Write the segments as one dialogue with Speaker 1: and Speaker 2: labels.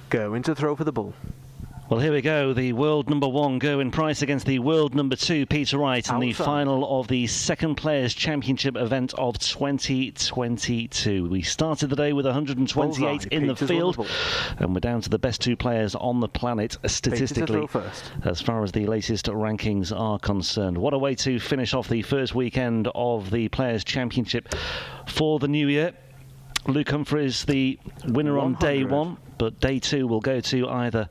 Speaker 1: Gerwyn to throw for the bull.
Speaker 2: Well, here we go. The world number 1, Gerwyn Price, against the world number 2, Peter Wright, in the final of the second Players' Championship event of 2022. We started the day with 128 in the field, and we're down to the best 2 players on the planet statistically, as far as the latest rankings are concerned. What a way to finish off the first weekend of the Players' Championship for the new year. Luke Humphries, the winner on day 1, but day 2 will go to either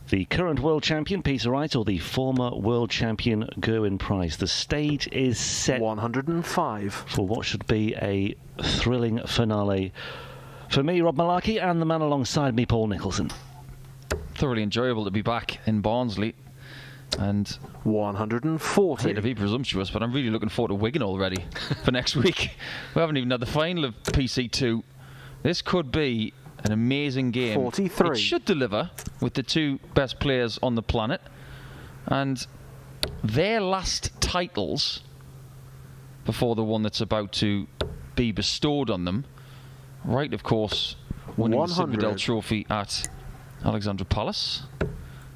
Speaker 2: the current world champion, Peter Wright, or the former world champion, Gerwyn Price. The stage is set
Speaker 1: 105
Speaker 2: for what should be a thrilling finale. For me, Rob Malarkey, and the man alongside me, Paul Nicholson.
Speaker 3: Thoroughly enjoyable to be back in Barnsley. And
Speaker 1: 140.
Speaker 3: I hate to be presumptuous, but I'm really looking forward to Wigan already for next week. We haven't even had the final of PC2. This could be an amazing game.
Speaker 1: 43.
Speaker 3: It should deliver with the 2 best players on the planet. And their last titles before the one that's about to be bestowed on them. Wright, of course, winning the Citadel Trophy at Alexandra Palace.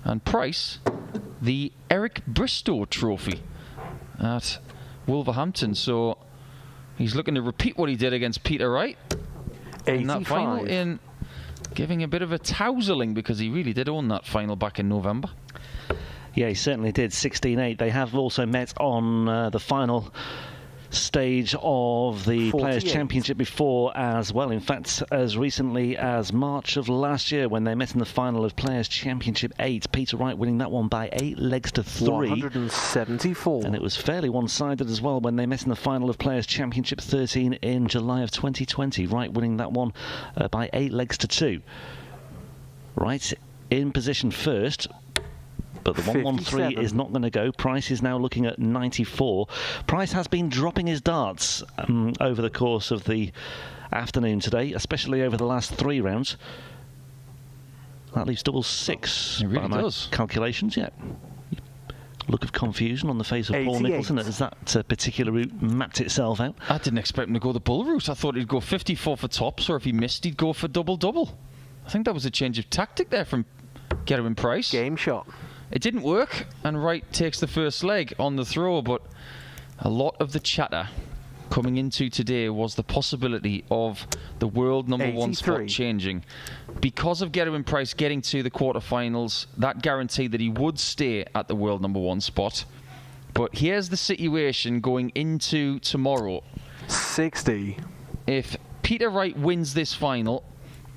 Speaker 3: And Price, the Eric Bristow Trophy at Wolverhampton. So he's looking to repeat what he did against Peter Wright in that final, in giving a bit of a tousling, because he really did own that final back in November.
Speaker 2: Yeah, he certainly did. 16-8. They have also met on the final stage of the
Speaker 1: 48.
Speaker 2: Players' Championship before as well. In fact, as recently as March of last year, when they met in the final of Players' Championship 8, Peter Wright winning that one by 8 legs to 3.
Speaker 1: 174.
Speaker 2: And it was fairly one-sided as well when they met in the final of Players' Championship 13 in July of 2020. Wright winning that one by 8 legs to 2. Wright in position first, but the 113 is not going to go. Price is now looking at 94. Price has been dropping his darts over the course of the afternoon today, especially over the last 3 rounds. That leaves double 6 by my calculations. Yeah. Look of confusion on the face of 88. Paul Nicholson as that particular route mapped itself out.
Speaker 3: I didn't expect him to go the bull route. I thought he'd go 54 for tops, or if he missed, he'd go for double-double. I think that was a change of tactic there from Gerwyn Price.
Speaker 1: Game shot.
Speaker 3: It didn't work, and Wright takes the first leg on the throw, but a lot of the chatter coming into today was the possibility of the world number 1 spot changing. Because of Gerwyn Price getting to the quarterfinals, that guaranteed that he would stay at the world number 1 spot. But here's the situation going into tomorrow.
Speaker 1: 60.
Speaker 3: If Peter Wright wins this final,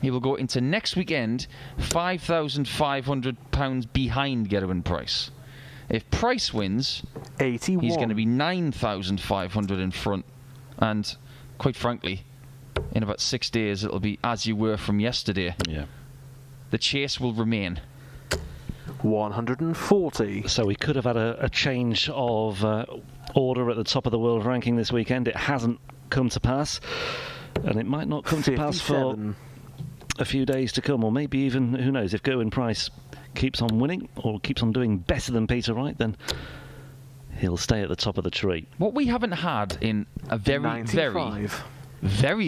Speaker 3: he will go into next weekend £5,500 behind Gerwyn Price. If Price wins,
Speaker 1: 81.
Speaker 3: He's going to be 9,500 in front. And quite frankly, in about 6 days, it'll be as you were from yesterday.
Speaker 2: Yeah.
Speaker 3: The chase will remain.
Speaker 1: 140.
Speaker 2: So we could have had a change of order at the top of the world ranking this weekend. It hasn't come to pass. And it might not come to pass for a few days to come, or maybe even, who knows, if Gerwyn Price keeps on winning or keeps on doing better than Peter Wright, then he'll stay at the top of the tree.
Speaker 3: What we haven't had in a very,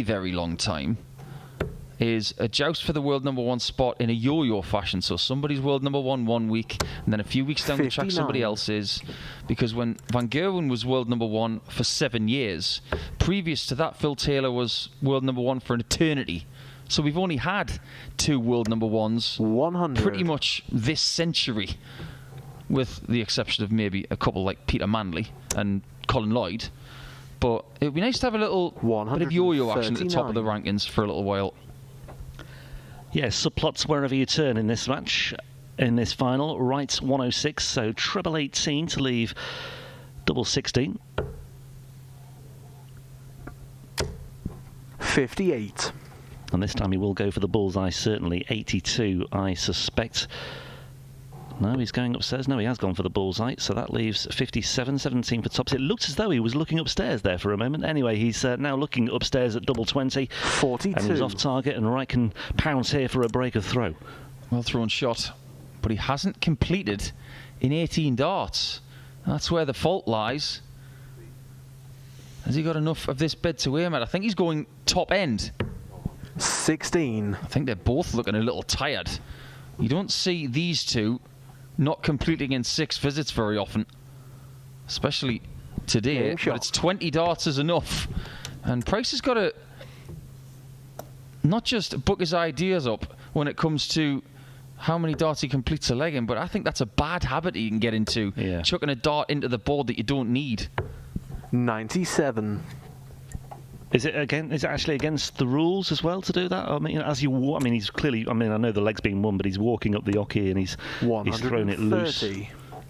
Speaker 3: very long time is a joust for the world number 1 spot in a yo-yo fashion. So somebody's world number 1 week, and then a few weeks down 59. The track somebody else is. Because when Van Gerwen was world number 1 for 7 years, previous to that, Phil Taylor was world number 1 for an eternity. So we've only had 2 world number 1s
Speaker 1: 100.
Speaker 3: Pretty much this century, with the exception of maybe a couple like Peter Manley and Colin Lloyd. But it would be nice to have a little bit of yo-yo action at the top of the rankings for a little while.
Speaker 2: Yes, subplots wherever you turn in this match, in this final. Wright's 106, so treble 18 to leave double 16.
Speaker 1: 58.
Speaker 2: And this time he will go for the bullseye, certainly. 82, I suspect. No, he's going upstairs. No, he has gone for the bullseye. So that leaves 57, 17 for tops. It looked as though he was looking upstairs there for a moment. Anyway, he's now looking upstairs at double 20.
Speaker 1: 42.
Speaker 2: And he's off target, and Wright can pounce here for a break of throw.
Speaker 3: Well thrown shot. But he hasn't completed in 18 darts. That's where the fault lies. Has he got enough of this bed to aim at? I think he's going top end.
Speaker 1: 16.
Speaker 3: I think they're both looking a little tired. You don't see these two not completing in 6 visits very often, especially today. But it's 20 darts is enough. And Price has got to not just book his ideas up when it comes to how many darts he completes a leg in, but I think that's a bad habit he can get into.
Speaker 2: Yeah.
Speaker 3: Chucking a dart into the board that you don't need.
Speaker 1: 97.
Speaker 2: Is it actually against the rules as well to do that? I mean, he's clearly. I mean, I know the leg's been won, but he's walking up the oche and he's thrown it loose.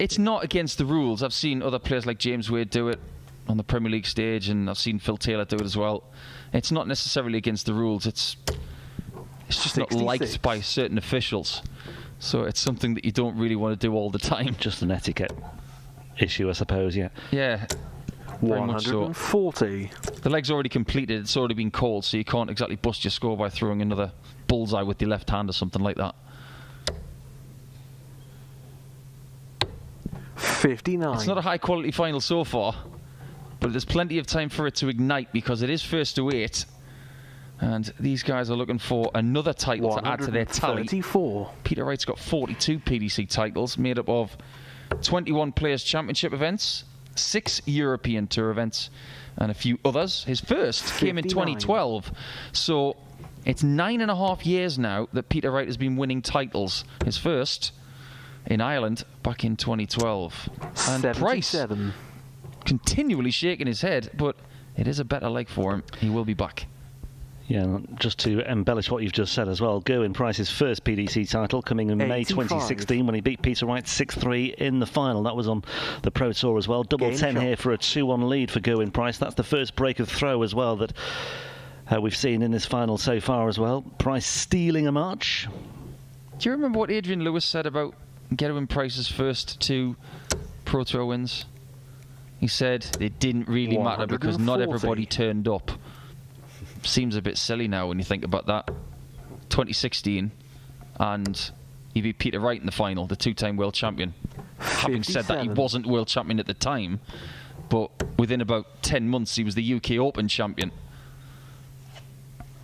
Speaker 3: It's not against the rules. I've seen other players like James Wade do it on the Premier League stage, and I've seen Phil Taylor do it as well. It's not necessarily against the rules. It's just 66. Not liked by certain officials. So it's something that you don't really want to do all the time.
Speaker 2: Just an etiquette issue, I suppose. Yeah.
Speaker 3: Yeah.
Speaker 1: 140.
Speaker 3: So. The leg's already completed. It's already been called, so you can't exactly bust your score by throwing another bullseye with your left hand or something like that.
Speaker 1: 59.
Speaker 3: It's not a high quality final so far, but there's plenty of time for it to ignite because it is first to 8, and these guys are looking for another title to add to their tally. Peter Wright's got 42 PDC titles, made up of 21 Players' Championship events, 6 European Tour events, and a few others. His first 59. Came in 2012, so it's 9.5 years now that Peter Wright has been winning titles. His first in Ireland back in 2012. And
Speaker 1: 77.
Speaker 3: Price continually shaking his head, but it is a better leg for him. He will be back.
Speaker 2: Yeah, just to embellish what you've just said as well, Gerwyn Price's first PDC title coming in 85. May 2016 when he beat Peter Wright 6-3 in the final. That was on the Pro Tour as well. Double 10 here for a 2-1 lead for Gerwyn Price. That's the first break of throw as well that we've seen in this final so far as well. Price stealing a march.
Speaker 3: Do you remember what Adrian Lewis said about Gerwyn Price's first 2 Pro Tour wins? He said it didn't really matter because not everybody turned up. Seems a bit silly now when you think about that. 2016, and he beat Peter Wright in the final, the 2-time world champion. 57. Having said that, he wasn't world champion at the time, but within about 10 months he was the UK Open champion.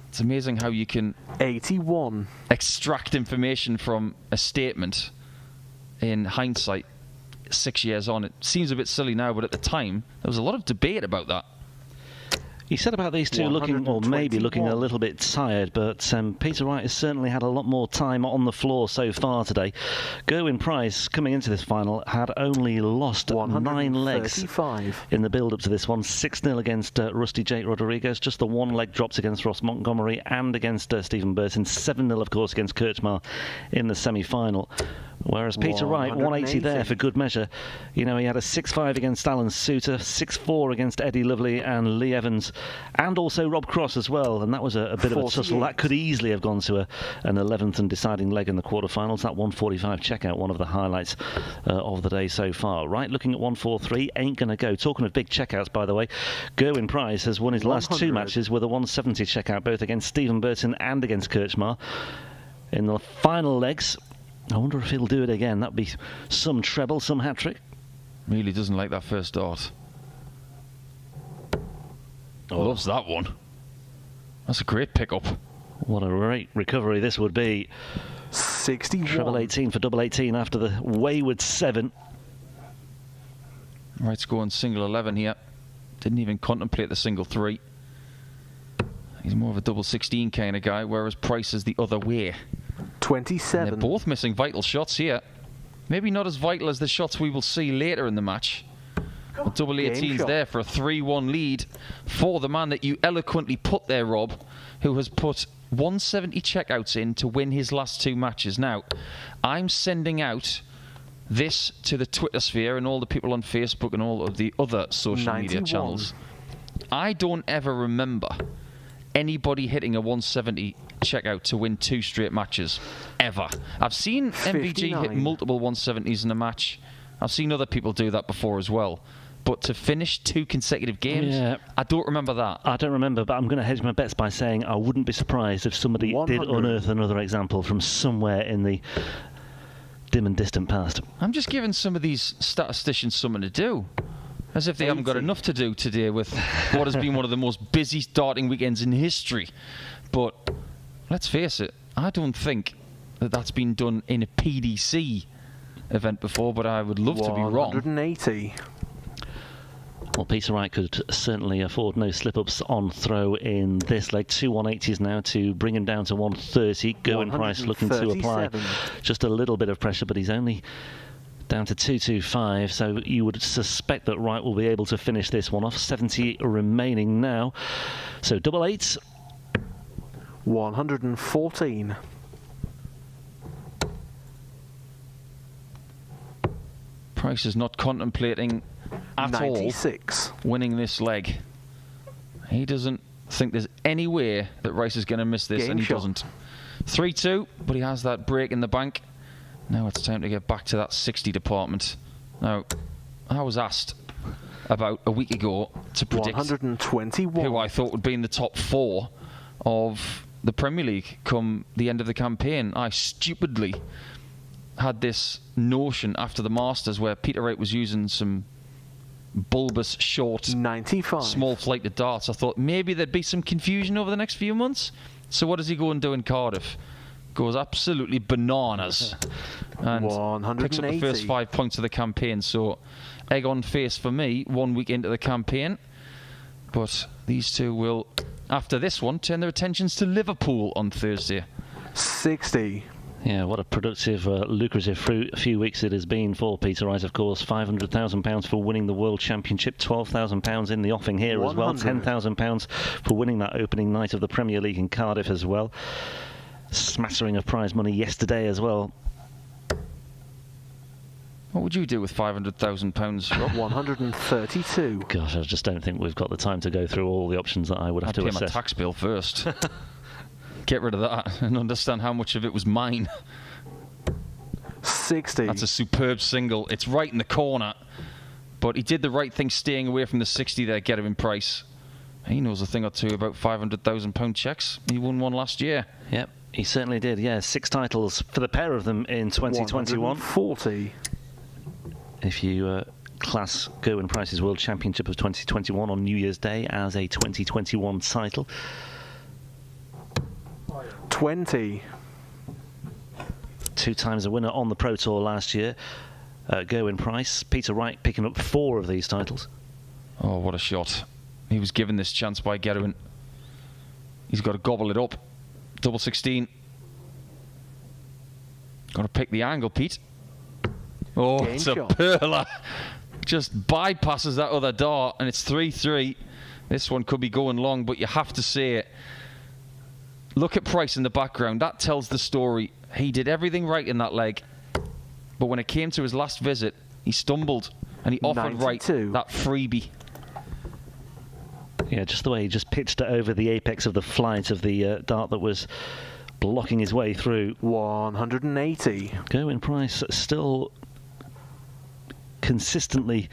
Speaker 3: It's amazing how you can
Speaker 1: 81
Speaker 3: extract information from a statement in hindsight 6 years on. It seems a bit silly now, but at the time there was a lot of debate about that.
Speaker 2: He said about these two looking, or maybe looking a little bit tired, but Peter Wright has certainly had a lot more time on the floor so far today. Gerwyn Price, coming into this final, had only lost 9 legs in the build-up to this one. 6-0 against Rusty Jake Rodriguez, just the 1 leg dropped against Ross Montgomery and against Stephen Burton. 7-0, of course, against Kirchmar in the semi-final. Whereas Peter Wright, 180 there for good measure. You know, he had a 6-5 against Alan Souter, 6-4 against Eddie Lovely and Lee Evans, and also Rob Cross as well. And that was a bit of a tussle. That could easily have gone to an 11th and deciding leg in the quarterfinals. That 145 checkout, one of the highlights of the day so far. Wright looking at 143, ain't going to go. Talking of big checkouts, by the way, Gerwyn Price has won his last 2 matches with a 170 checkout, both against Stephen Burton and against Kirchmar. In the final legs, I wonder if he'll do it again. That'd be some treble, some hat-trick.
Speaker 3: Really doesn't like that first dart. Loves that one. That's a great pick-up.
Speaker 2: What a great recovery this would be.
Speaker 1: 61.
Speaker 2: Treble 18 for double 18 after the wayward 7.
Speaker 3: Wright's going single 11 here. Didn't even contemplate the single 3. He's more of a double 16 kind of guy, whereas Price is the other way.
Speaker 1: 27.
Speaker 3: And they're both missing vital shots here. Maybe not as vital as the shots we will see later in the match. But double 18's there for a 3-1 lead for the man that you eloquently put there, Rob, who has put 170 checkouts in to win his last 2 matches. Now, I'm sending out this to the Twitter sphere and all the people on Facebook and all of the other social media channels. I don't ever remember anybody hitting a 170 checkout to win 2 straight matches, ever. I've seen 59. MVG hit multiple 170s in a match. I've seen other people do that before as well. But to finish 2 consecutive games, I don't remember that.
Speaker 2: I don't remember, but I'm going to hedge my bets by saying I wouldn't be surprised if somebody 100. Did unearth another example from somewhere in the dim and distant past.
Speaker 3: I'm just giving some of these statisticians something to do. As if they haven't got enough to do today with what has been one of the most busy starting weekends in history. But let's face it, I don't think that's been done in a PDC event before, but I would love to be wrong.
Speaker 1: 180.
Speaker 2: Well, Peter Wright could certainly afford no slip-ups on throw in this leg. 2 180s now to bring him down to 130. Gerwyn Price looking to apply just a little bit of pressure, but he's only down to 225, so you would suspect that Wright will be able to finish this one off. 70 remaining now. So double eights.
Speaker 1: 114.
Speaker 3: Price is not contemplating at
Speaker 1: 96.
Speaker 3: all winning this leg. He doesn't think there's any way that Rice is going to miss this, and he doesn't. 3-2, but he has that break in the bank. Now it's time to get back to that 60 department. Now, I was asked about a week ago to predict
Speaker 1: 121.
Speaker 3: who I thought would be in the top 4 of the Premier League come the end of the campaign. I stupidly had this notion after the Masters where Peter Wright was using some bulbous, short,
Speaker 1: 95.
Speaker 3: small flight of darts. I thought maybe there'd be some confusion over the next few months. So what does he go and do in Cardiff? Goes absolutely bananas and
Speaker 1: 180.
Speaker 3: picks up the first 5 points of the campaign. So egg on face for me 1 week into the campaign. But these two will, after this one, turn their attentions to Liverpool on Thursday.
Speaker 1: 60.
Speaker 2: Yeah, what a productive, lucrative few weeks it has been for Peter Wright, of course. £500,000 for winning the World Championship, £12,000 in the offing here
Speaker 1: 100.
Speaker 2: as well, £10,000 for winning that opening night of the Premier League in Cardiff as well. Smattering of prize money yesterday as well.
Speaker 3: What would you do with £500,000, Rob?
Speaker 1: 132.
Speaker 2: Gosh, I just don't think we've got the time to go through all the options that I would have to
Speaker 3: I'd pay
Speaker 2: assess.
Speaker 3: my tax bill first. Get rid of that and understand how much of it was mine.
Speaker 1: 60.
Speaker 3: That's a superb single. It's right in the corner. But he did the right thing staying away from the 60 there, Gerwyn Price. He knows a thing or two about £500,000 checks. He won one last year.
Speaker 2: Yep, he certainly did. Yeah, 6 titles for the pair of them in 2021.
Speaker 1: 140.
Speaker 2: If you class Gerwyn Price's World Championship of 2021 on New Year's Day as a 2021 title.
Speaker 1: 20.
Speaker 2: 2 times a winner on the Pro Tour last year. Gerwyn Price. Peter Wright picking up 4 of these titles.
Speaker 3: Oh, what a shot. He was given this chance by Gerwyn. He's got to gobble it up. Double 16. Got to pick the angle, Pete. Oh,
Speaker 1: Game
Speaker 3: it's
Speaker 1: shot.
Speaker 3: a perler. Just bypasses that other dart, and it's 3-3. This one could be going long, but you have to say it. Look at Price in the background. That tells the story. He did everything right in that leg, but when it came to his last visit, he stumbled, and he offered
Speaker 1: 92.
Speaker 3: Wright that freebie.
Speaker 2: Yeah, just the way he just pitched it over the apex of the flight of the dart that was blocking his way through.
Speaker 1: 180.
Speaker 2: Gerwyn Price still consistently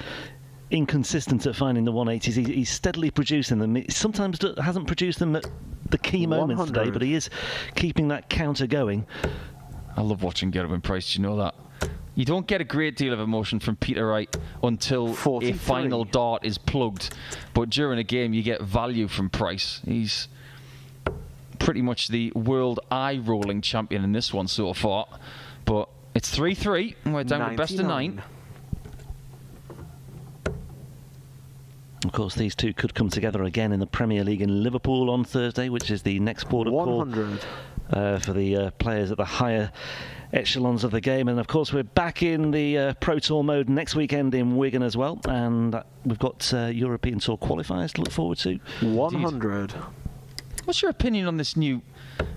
Speaker 2: inconsistent at finding the 180s. He's steadily producing them. He sometimes hasn't produced them at the key moments
Speaker 1: 100.
Speaker 2: today, but he is keeping that counter going.
Speaker 3: I love watching Gerwyn Price, do you know that? You don't get a great deal of emotion from Peter Wright until
Speaker 1: 43.
Speaker 3: a final dart is plugged. But during a game, you get value from Price. He's pretty much the world eye-rolling champion in this one so far. But it's 3-3, and we're down to best of 9.
Speaker 2: Of course, these two could come together again in the Premier League in Liverpool on Thursday, which is the next port of call
Speaker 1: 100.
Speaker 2: for the players at the higher echelons of the game. And of course, we're back in the Pro Tour mode next weekend in Wigan as well, and we've got European Tour qualifiers to look forward to.
Speaker 1: 100.
Speaker 3: What's your opinion on this new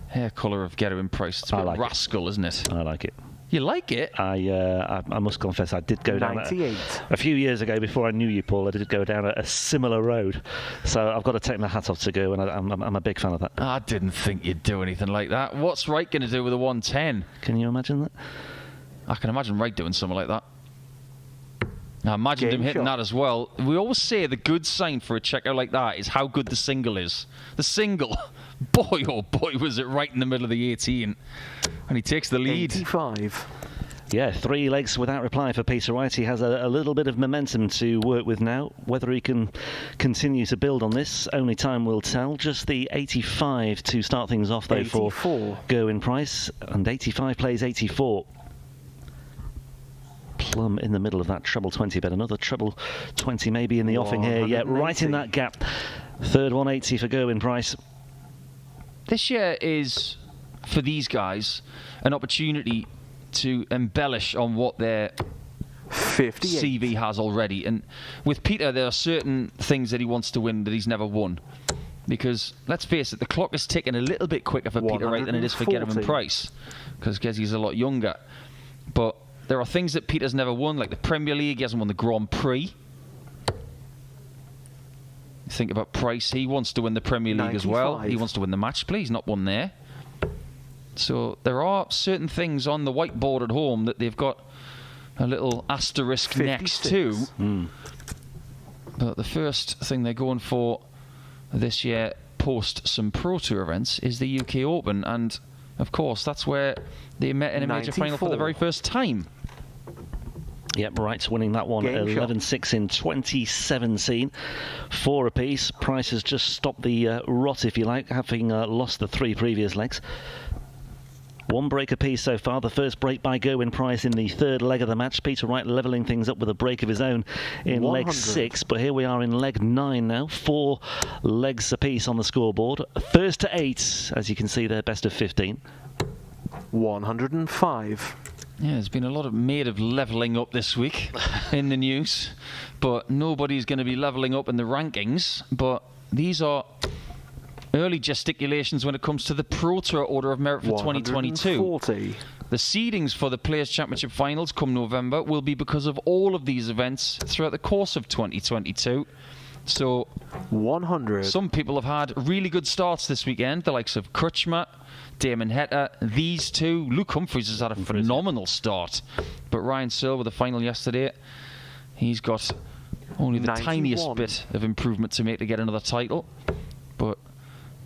Speaker 3: hair colour of Gerwyn Price? It's a bit
Speaker 2: like
Speaker 3: rascal, isn't it?
Speaker 2: I like it.
Speaker 3: You like it?
Speaker 2: I must confess, I did go down
Speaker 1: 98.
Speaker 2: a few years ago before I knew you, Paul. I did go down a similar road, so I've got to take my hat off to go, and I'm a big fan of that.
Speaker 3: I didn't think you'd do anything like that. What's Wright going to do with a 110?
Speaker 2: Can you imagine that?
Speaker 3: I can imagine Wright doing something like that. I imagined him hitting that as well. We always say the good sign for a checker like that is how good the single is. The single, boy oh boy, was it right in the middle of the 18. And he takes the lead.
Speaker 1: 85.
Speaker 2: Yeah, 3 legs without reply for Peter Wright. He has a little bit of momentum to work with now. Whether he can continue to build on this, only time will tell. Just the 85 to start things off, though,
Speaker 1: 84.
Speaker 2: for Gerwyn Price. And 85 plays 84. Plumb in the middle of that treble 20 bet. Another treble 20 maybe in the offing here. Yeah, right in that gap. Third 180 for Gerwyn Price.
Speaker 3: This year is, for these guys, an opportunity to embellish on what their
Speaker 1: 58.
Speaker 3: CV has already. And with Peter, there are certain things that he wants to win that he's never won. Because, let's face it, the clock is ticking a little bit quicker for Peter Wright than it is for Gerwyn Price. Because he's a lot younger. But there are things that Peter's never won, like the Premier League. He hasn't won the Grand Prix. Think about Price. He wants to win the Premier League 95. As well. He wants to win the match play. He's not won there. So there are certain things on the whiteboard at home that they've got a little asterisk 56. Next to. But the first thing they're going for this year, post some Pro Tour events, is the UK Open. And, of course, that's where they met in a major final for the very first time.
Speaker 2: Yep, Wright's winning that one 11-6 in 2017. 4 apiece. Price has just stopped the rot, if you like, having lost the 3 previous legs. 1 break apiece so far. The first break by Gerwyn Price in the 3rd leg of the match. Peter Wright levelling things up with a break of his own in 100. Leg 6. But here we are in leg 9 now. 4 legs apiece on the scoreboard. First to 8, as you can see there, best of 15.
Speaker 1: 105.
Speaker 3: Yeah, there's been a lot made of levelling up this week in the news. But nobody's going to be levelling up in the rankings. But these are early gesticulations when it comes to the Pro Tour Order of Merit for 2022. The seedings for the Players' Championship finals come November will be because of all of these events throughout the course of 2022. So
Speaker 1: 100.
Speaker 3: Some people have had really good starts this weekend, the likes of Krutschmer, Damon Heta, these two. Luke Humphries has had a phenomenal start. But Ryan Searle with the final yesterday, he's got only the 91. Tiniest bit of improvement to make to get another title. But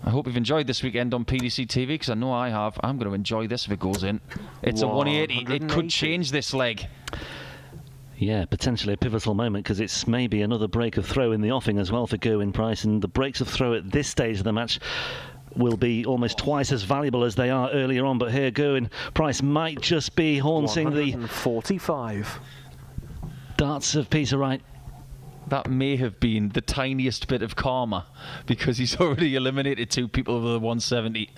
Speaker 3: I hope you've enjoyed this weekend on pdcTV, because I know I have. I'm going to enjoy this if it goes in. It's a 180. It could change this leg.
Speaker 2: Yeah, potentially a pivotal moment, because it's maybe another break of throw in the offing as well for Gerwyn Price. And the breaks of throw at this stage of the match will be almost twice as valuable as they are earlier on. But here, Gerwyn Price might just be haunting the
Speaker 1: 145
Speaker 2: darts of Peter Wright.
Speaker 3: That may have been the tiniest bit of karma, because he's already eliminated 2 people over the 170.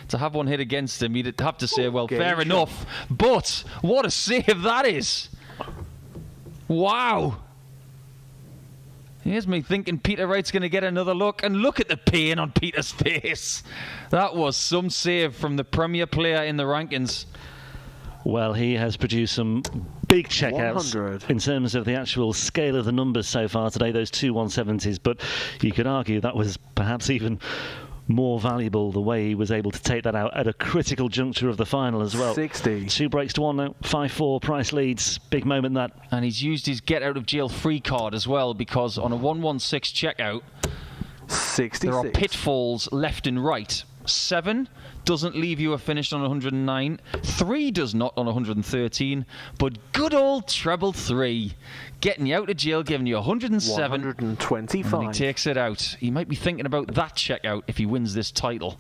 Speaker 3: To have one hit against him, you'd have to say, well, fair enough. But what a save that is! Wow! Here's me thinking Peter Wright's going to get another look, and look at the pain on Peter's face. That was some save from the premier player in the rankings.
Speaker 2: Well, he has produced some big checkouts
Speaker 1: 100.
Speaker 2: In terms of the actual scale of the numbers so far today, those 2 170s, but you could argue that was perhaps even more valuable the way he was able to take that out at a critical juncture of the final as well.
Speaker 1: 60.
Speaker 2: 2 breaks to 1 now. 5-4, Price leads. Big moment that.
Speaker 3: And he's used his get out of jail free card as well, because on a 116 checkout,
Speaker 1: 66.
Speaker 3: there are pitfalls left and right. 7 doesn't leave you a finish on 109. 3 does not on 113. But good old treble 3, getting you out of jail, giving you 107.
Speaker 1: 125.
Speaker 3: And he takes it out. He might be thinking about that checkout if he wins this title.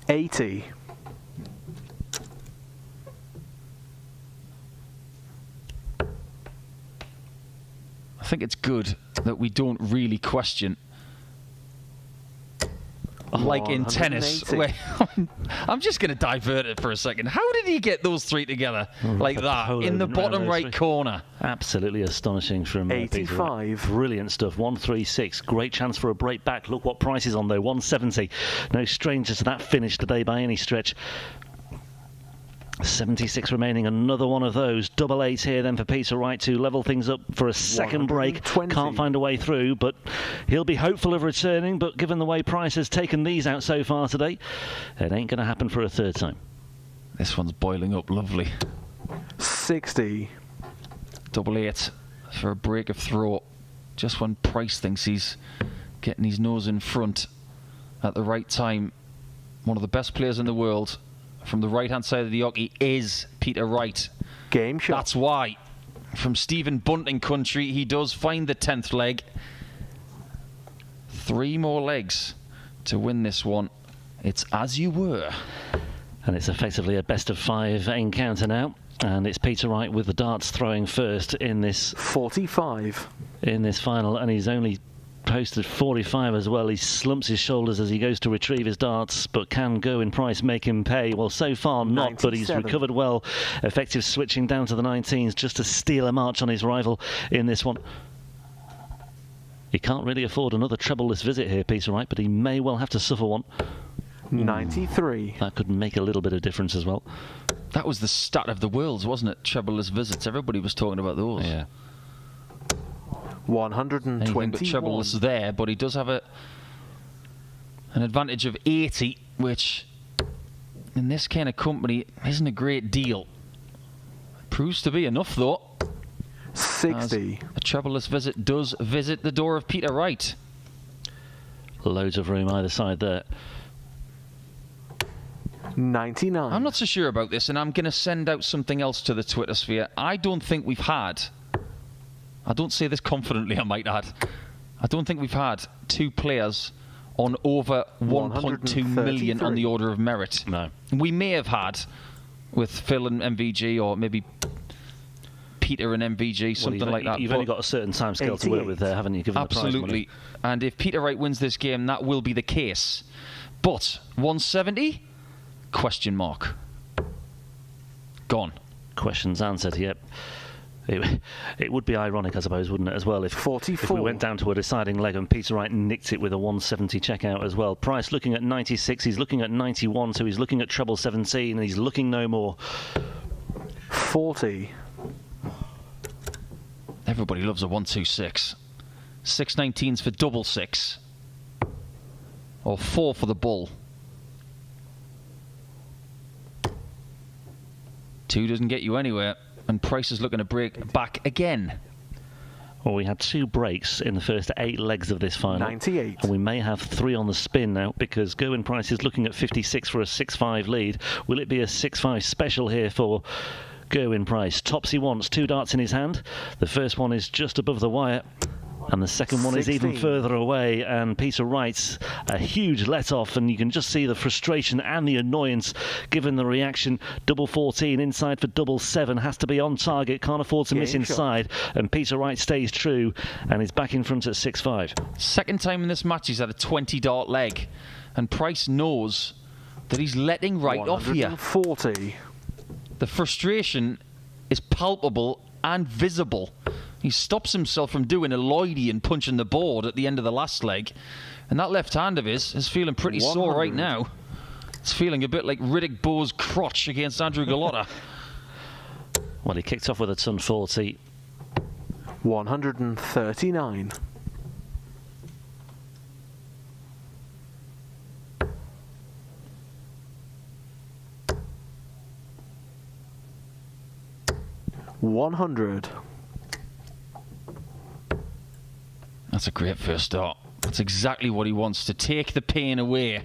Speaker 1: 80.
Speaker 3: I think it's good that we don't really question, like in tennis, where I'm just going to divert it for a second. How did he get those 3 together like that in the bottom right corner?
Speaker 2: Absolutely astonishing from
Speaker 1: 85.
Speaker 2: Brilliant stuff. 136. Great chance for a break back. Look what Price is on though. 170. No stranger to that finish today by any stretch. 76 remaining, another one of those. Double 8 here then for Peter Wright to level things up for a second break. Can't find a way through, but he'll be hopeful of returning. But given the way Price has taken these out so far today, it ain't going to happen for a 3rd time.
Speaker 3: This one's boiling up lovely.
Speaker 1: 60.
Speaker 3: Double 8 for a break of throw. Just when Price thinks he's getting his nose in front at the right time. One of the best players in the world from the right-hand side of the hockey is Peter Wright.
Speaker 1: Game shot.
Speaker 3: That's why. From Stephen Bunting country, he does find the 10th leg. 3 more legs to win this one. It's as you were.
Speaker 2: And it's effectively a best-of-5 encounter now. And it's Peter Wright with the darts throwing first in this
Speaker 1: 45.
Speaker 2: In this final, and he's only posted 45 as well. He slumps his shoulders as he goes to retrieve his darts, but can Gerwyn Price make him pay? Well, so far not, 97. But he's recovered well. Effective switching down to the 19s just to steal a march on his rival in this one. He can't really afford another trebleless visit here, Peter Wright, but he may well have to suffer one.
Speaker 1: 93.
Speaker 2: That could make a little bit of difference as well.
Speaker 3: That was the stat of the worlds, wasn't it? Trebleless visits. Everybody was talking about those.
Speaker 2: Yeah.
Speaker 1: 121.
Speaker 3: Anything but trebleless there, but he does have an advantage of 80, which in this kind of company isn't a great deal. Proves to be enough, though.
Speaker 1: 60.
Speaker 3: A trebleless visit does visit the door of Peter Wright.
Speaker 2: Loads of room either side there.
Speaker 1: 99.
Speaker 3: I'm not so sure about this, and I'm going to send out something else to the Twitter sphere. I don't think we've had, I don't say this confidently, I might add, I don't think we've had 2 players on over 1.2 million on the order of merit.
Speaker 2: No.
Speaker 3: We may have had with Phil and MVG, or maybe Peter and MVG, something like that.
Speaker 2: You've only got a certain time scale to work with there, haven't you? Given
Speaker 3: Absolutely.
Speaker 2: The prize money.
Speaker 3: And if Peter Wright wins this game, that will be the case. But 170? Question mark. Gone.
Speaker 2: Questions answered, yep. It would be ironic, I suppose, wouldn't it, as well, if
Speaker 1: 44.
Speaker 2: If we went down to a deciding leg and Peter Wright nicked it with a 170 checkout as well. Price looking at 96, he's looking at 91, so he's looking at treble 17, and he's looking no more.
Speaker 1: 40.
Speaker 3: Everybody loves a 126. 619s for double 6. Or 4 for the bull. 2 doesn't get you anywhere, and Price is looking to break back again.
Speaker 2: Well, we had 2 breaks in the first 8 legs of this final.
Speaker 1: 98.
Speaker 2: And we may have 3 on the spin now, because Gerwyn Price is looking at 56 for a 6-5 lead. Will it be a 6-5 special here for Gerwyn Price? Tops he wants, 2 darts in his hand. The first one is just above the wire, and the second one
Speaker 1: 16.
Speaker 2: is even further away, and Peter Wright's a huge let-off, and you can just see the frustration and the annoyance given the reaction. Double 14 inside for double 7, has to be on target, can't afford to miss inside, and Peter Wright stays true and is back in front at 6-5.
Speaker 3: Second time in this match he's had a 20 dart leg, and Price knows that he's letting Wright off here.
Speaker 1: 140.
Speaker 3: The frustration is palpable and visible. He stops himself from doing a Lloydie and punching the board at the end of the last leg. And that left hand of his is feeling pretty sore right now. It's feeling a bit like Riddick Bowe's crotch against Andrew Gallotta.
Speaker 2: Well, he kicked off with a ton 40.
Speaker 1: 139. $100.
Speaker 3: That's a great first start. That's exactly what he wants, to take the pain away.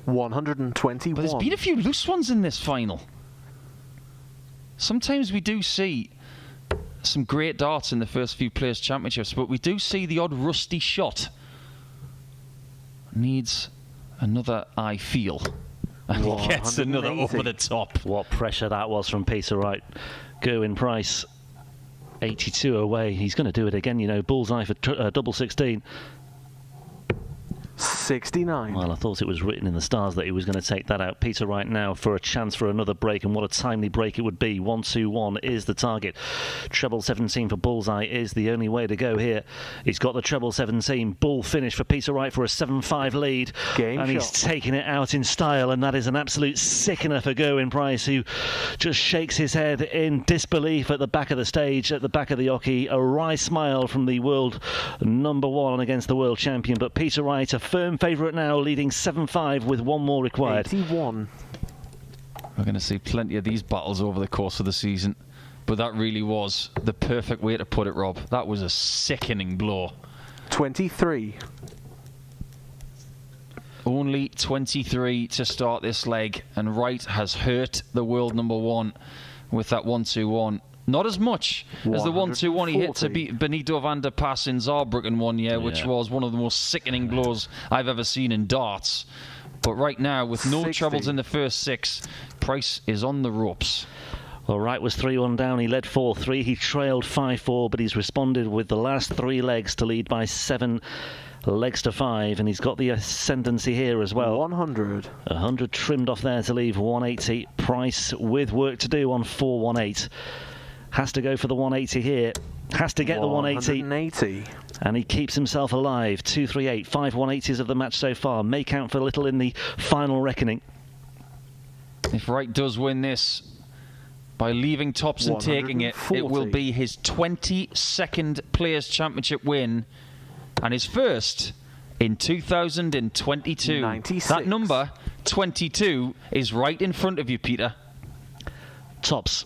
Speaker 1: 121.
Speaker 3: But there's been a few loose ones in this final. Sometimes we do see some great darts in the first few Players' Championships, but we do see the odd rusty shot. Needs another I feel. And he gets another over the top.
Speaker 2: What pressure that was from Peter Wright. Gerwyn Price, 82 away. He's going to do it again, you know. Bullseye for double 16.
Speaker 1: 69.
Speaker 2: Well, I thought it was written in the stars that he was going to take that out. Peter Wright now for a chance for another break, and what a timely break it would be. 1-2-1 is the target. Treble 17 for Bullseye is the only way to go here. He's got the treble 17. Bull finish for Peter Wright for a 7-5 lead.
Speaker 1: Game
Speaker 2: and
Speaker 1: shot.
Speaker 2: He's taking it out in style, and that is an absolute sickener for Gerwyn Price, who just shakes his head in disbelief at the back of the stage, at the back of the hockey. A wry smile from the world number 1 against the world champion, but Peter Wright, a firm favourite now, leading 7-5 with 1 more required.
Speaker 1: 81.
Speaker 3: We're going to see plenty of these battles over the course of the season, but that really was the perfect way to put it, Rob. That was a sickening blow.
Speaker 1: 23.
Speaker 3: Only Only 23 to start this leg, and Wright has hurt the world number 1 with that 1-2-1. Not as much as the 1-2-1 he hit to beat Benito van der Pas in Saarbrücken one year, which was one of the most sickening blows I've ever seen in darts. But right now, with no
Speaker 1: 60.
Speaker 3: troubles in the first 6, Price is on the ropes.
Speaker 2: Well, Wright was 3-1 down. He led 4-3. He trailed 5-4, but he's responded with the last 3 legs to lead by 7 legs to 5, and he's got the ascendancy here as well.
Speaker 1: 100.
Speaker 2: 100 trimmed off there to leave 180. Price with work to do on 418. Has to go for the 180 here. Has to get the 180.
Speaker 1: 180.
Speaker 2: And he keeps himself alive. 238. 5 180s of the match so far. May count for little in the final reckoning.
Speaker 3: If Wright does win this by leaving tops and taking it, it will be his 22nd Players' Championship win and his first in 2022.
Speaker 1: 96.
Speaker 3: That number, 22, is right in front of you, Peter.
Speaker 2: Tops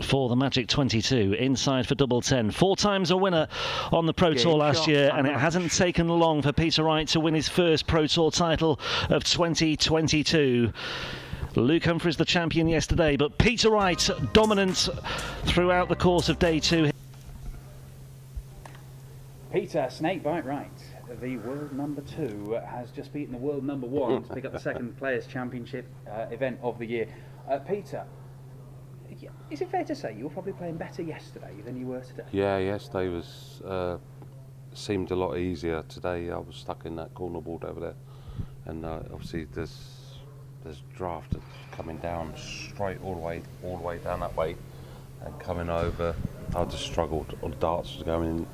Speaker 2: for the Magic 22, inside for double 10. 4 times a winner on the Pro Tour last year, and it hasn't taken long for Peter Wright to win his first Pro Tour title of 2022. Luke Humphries the champion yesterday, but Peter Wright dominant throughout the course of day 2.
Speaker 4: Peter Snakebite Wright, the world number 2, has just beaten the world number 1 to pick up the second Players' Championship event of the year. Peter, is it fair to say you were probably playing better yesterday than you were today?
Speaker 5: Yeah, yesterday was seemed a lot easier. Today I was stuck in that corner board over there, and obviously there's draft that's coming down straight all the way down that way, and coming over. I just struggled. All the darts was going in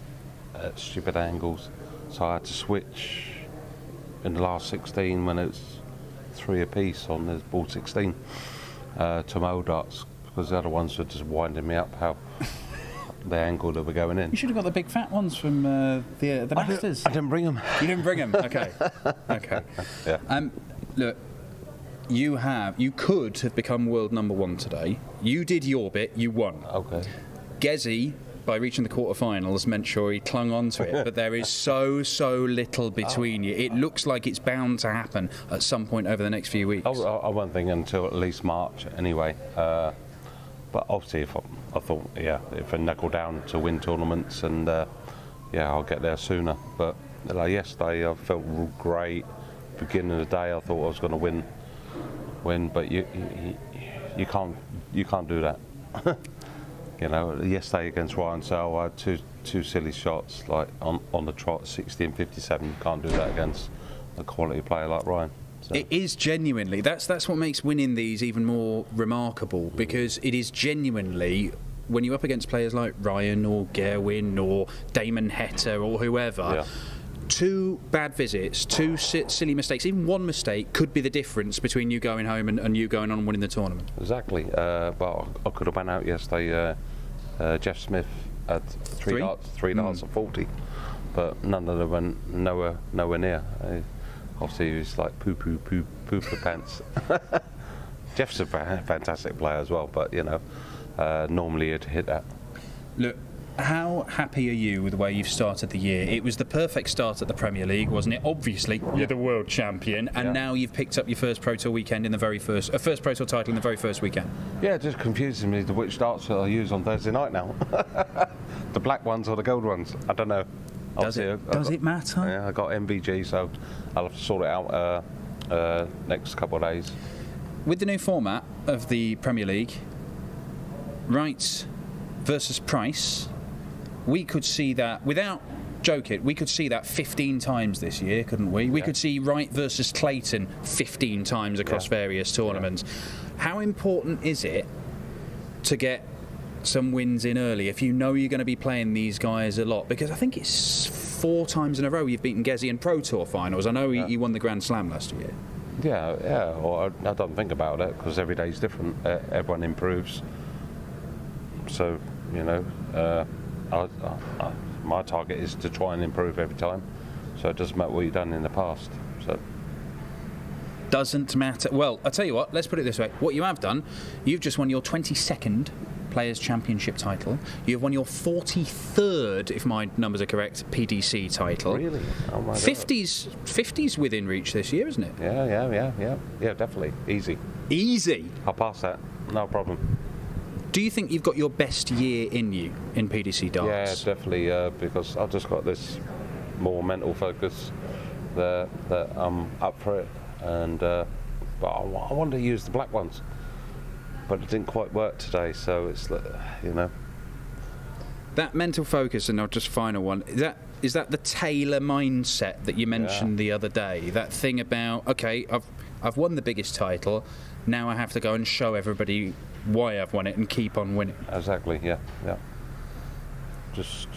Speaker 5: at stupid angles, so I had to switch in the last 16 when it's 3 apiece on the board 16 to my old darts, because the other ones were just winding me up how the angle that were going in.
Speaker 4: You should have got the big fat ones from the Masters.
Speaker 5: I didn't bring them.
Speaker 4: You didn't bring them? Okay. Okay.
Speaker 5: Yeah.
Speaker 4: Look, you could have become world number 1 today. You did your bit, you won.
Speaker 5: Okay.
Speaker 4: Gezi, by reaching the quarterfinals, meant sure he clung on to it, but there is so little between you. It looks like it's bound to happen at some point over the next few weeks.
Speaker 5: I won't think until at least March anyway. But obviously, if I knuckle down to win tournaments, and I'll get there sooner. But yesterday, I felt great. Beginning of the day, I thought I was going to win, but you can't do that. You know, yesterday against Ryan Sale, I had two silly shots like on the trot, 60 and 57. You can't do that against a quality player like Ryan. So.
Speaker 4: It is genuinely, that's what makes winning these even more remarkable, because it is genuinely, when you're up against players like Ryan or Gerwyn or Damon Heta or whoever, 2 bad visits, 2 silly mistakes, even 1 mistake could be the difference between you going home and you going on and winning the tournament.
Speaker 5: Exactly. But I could have went out yesterday. Jeff Smith had 3 darts at 40, but none of them went nowhere near. Obviously, he was like poo pants. Jeff's a fantastic player as well, but you know, normally he'd hit that.
Speaker 4: Look, how happy are you with the way you've started the year? It was the perfect start at the Premier League, wasn't it? Obviously, you're the world champion, and now you've picked up your first Pro Tour weekend in the very first Pro Tour title in the very first weekend. Yeah,
Speaker 5: it just confuses me to which darts I use on Thursday night now. The black ones or the gold ones? I don't know.
Speaker 4: Does it matter?
Speaker 5: Yeah, I got MVG, so I'll have to sort it out next couple of days.
Speaker 4: With the new format of the Premier League, Wright versus Price, we could see that, without joking, we could see that 15 times this year, couldn't we? We could see Wright versus Clayton 15 times across various tournaments. How important is it to get some wins in early if you know you're going to be playing these guys a lot? Because I think it's 4 times in a row you've beaten Gezi in Pro Tour finals. I know he won the Grand Slam last year.
Speaker 5: Yeah. Well, I don't think about it because every day's different. Everyone improves. So, you know, my target is to try and improve every time. So it doesn't matter what you've done in the past. So.
Speaker 4: Doesn't matter. Well, I'll tell you what, let's put it this way. What you have done, you've just won your 22nd Players' Championship title. You have won your 43rd, if my numbers are correct, PDC title.
Speaker 5: Really? Oh my God.
Speaker 4: 50's within reach this year, isn't it?
Speaker 5: Yeah, definitely. Easy.
Speaker 4: Easy.
Speaker 5: I'll pass that. No problem.
Speaker 4: Do you think you've got your best year in you in PDC darts?
Speaker 5: Yeah, definitely, because I've just got this more mental focus that I'm up for it, and but I wanted to use the black ones, but it didn't quite work today, so it's, you know.
Speaker 4: That mental focus, and I'll just final one, is that the Taylor mindset that you mentioned the other day? That thing about, okay, I've won the biggest title, now I have to go and show everybody why I've won it and keep on winning.
Speaker 5: Exactly, yeah. Just,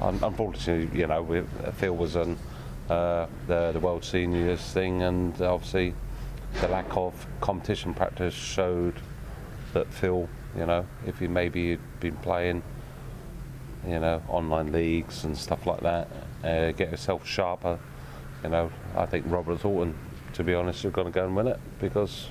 Speaker 5: unfortunately, you know, Phil was on the World Seniors thing, and obviously the lack of competition practice showed that Phil, you know, if he maybe had been playing, you know, online leagues and stuff like that, get himself sharper, you know, I think Robert Thornton, to be honest, is going to go and win it, because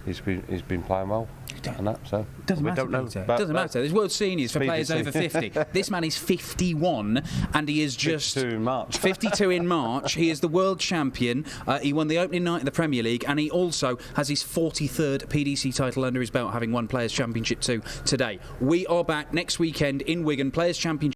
Speaker 5: he's been playing well. And that, so
Speaker 4: doesn't matter. Doesn't matter. There's World Seniors for players over 50. This man is 51, and he is just
Speaker 5: 52 in March.
Speaker 4: 52 in March. He is the world champion. He won the opening night of the Premier League, and he also has his 43rd PDC title under his belt, having won Players' Championship 2 today. We are back next weekend in Wigan, Players' Championship.